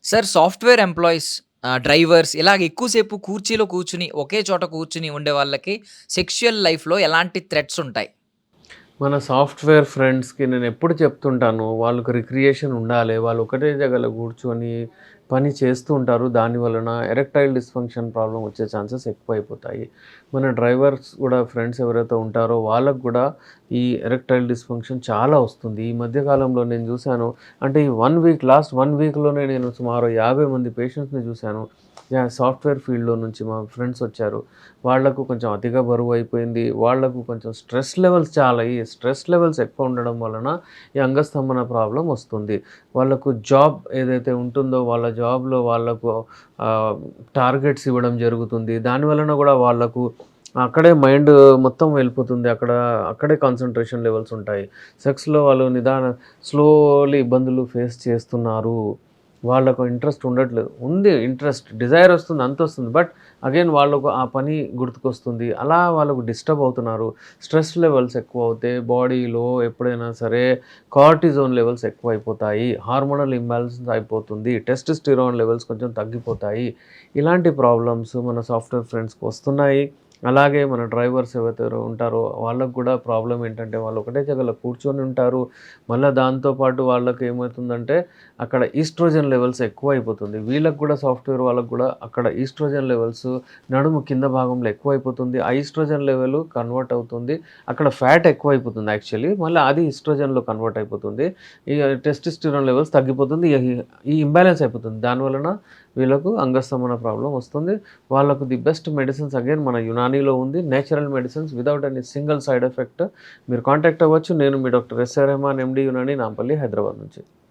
Sir software employees drivers ఇలాగ ఎక్కువ సేపు కుర్చీలో కూర్చొని, ఒకే చోట కూర్చొని ఉండే వాళ్ళకి సెక్సువల్ లైఫ్‌లో ఎలాంటి థ్రెట్స్ ఉంటాయి? మన సాఫ్ట్‌వేర్ ఫ్రెండ్స్‌కి నేనెప్పుడు చెప్తుంటాను, వాళ్ళకి రిక్రియేషన్ ఉండాలి. వాళ్ళు ఒకటే జగల కూర్చొని పని చేస్తూ ఉంటారు. దాని వలన ఎరెక్టైల్ డిస్‌ఫంక్షన్ ప్రాబ్లమ్ వచ్చే ఛాన్సెస్ ఎక్కువైపోతాయి. మన డ్రైవర్స్ గూడా ఫ్రెండ్స్ ఎవరైతే ఉంటారో వాళ్ళకి గూడా ఈ ఎరెక్టైల్ డిస్‌ఫంక్షన్ చాలా వస్తుంది. ఈ మధ్య కాలంలో నేను జూసాను. అంటే ఈ 1 వీక్ లాస్ట్ 1 వీక్‌లోనే నేను సుమారు 50 మంది పేషెంట్స్‌ని జూసాను. సాఫ్ట్‌వేర్ ఫీల్డ్‌లో నుంచి మా ఫ్రెండ్స్ వచ్చారు. వాళ్లకు కొంచెం అతిగా బరువయిపోయింది. వాళ్లకు కొంచెం స్ట్రెస్ లెవెల్స్ చాలా ఈ స్ట్రెస్ లెవెల్స్ ఎక్కువ ఉండడం వలన ఈ అంగస్తంభన ప్రాబ్లమ్ వస్తుంది. వాళ్ళకు జాబ్ ఏదైతే ఉంటుందో వాళ్ళ జాబ్‌లో వాళ్ళకు ఆహ్, టార్గెట్స్ ఇవ్వడం జరుగుతుంది. దాని వలన గూడా వాళ్ళకు అక్కడే మైండ్ మొత్తం వెళ్ళిపోతుంది. అక్కడే కాన్సంట్రేషన్ లెవెల్స్ ఉంటాయి. సెక్స్‌లో వాళ్ళు స్లోలీ ఇబ్బందులు ఫేస్ చేస్తున్నారు. వాళ్ళకు ఇంట్రెస్ట్ ఉండట్లేదు. ఉంది ఇంట్రెస్ట్, డిజైర్ వస్తుంది, అంతొస్తుంది. బట్ అగైన్ వాళ్ళకు ఆ పని గుర్తుకొస్తుంది. అలా వాళ్ళకు డిస్టర్బ్ అవుతున్నారు. స్ట్రెస్ లెవెల్స్ ఎక్కువవుతాయి. బాడీలో ఎప్పుడైనా సరే కార్టిజోన్ లెవెల్స్ ఎక్కువైపోతాయి. హార్మోనల్ ఇంబాలెన్స్ అయిపోతుంది. టెస్టోస్టెరాన్ లెవెల్స్ కొంచెం తగ్గిపోతాయి. ఇలాంటి ప్రాబ్లమ్స్ మన సాఫ్ట్‌వేర్ ఫ్రెండ్స్‌కి వస్తున్నాయి. అలాగే మన డ్రైవర్స్ ఎవరైతే ఉంటారో వాళ్ళకి గూడా ప్రాబ్లమ్ ఏంటంటే వాళ్ళు ఒకటే జగల కూర్చొని ఉంటారు. మళ్ళా దాంతో పాటు వాళ్ళకి ఏమవుతుందంటే అక్కడ ఈస్ట్రోజన్ లెవెల్స్ ఎక్కువైపోతుంది. వీళ్ళకి గూడా సాఫ్ట్‌వేర్ వాళ్ళకి గూడా అక్కడ ఈస్ట్రోజన్ లెవెల్స్ నడుము కింద భాగంలో ఎక్కువైపోతుంది. ఆ ఈస్ట్రోజన్ లెవెల్ కన్వర్ట్ అవుతుంది. అక్కడ ఫ్యాట్ ఎక్కువైపోతుంది యాక్చువల్లీ. మళ్ళీ అది ఈస్ట్రోజన్‌లో కన్వర్ట్ అయిపోతుంది. ఇగ టెస్టోస్టెరాన్ లెవెల్స్ తగ్గిపోతుంది. ఈ ఇంబాలెన్స్ అయిపోతుంది. దానివలన వీళ్ళకు అంగస్తంభన ప్రాబ్లమ్ వస్తుంది. వాళ్ళకు ది బెస్ట్ మెడిసిన్స్ అగైన్ మన యునానీలో ఉంది. Natural medicines without any single side effect. మీరు కాంటాక్ట్ అవ్వచ్చు. నేను మీ doctor SR Rehman MD Unani Nampally Hyderabad నుంచి.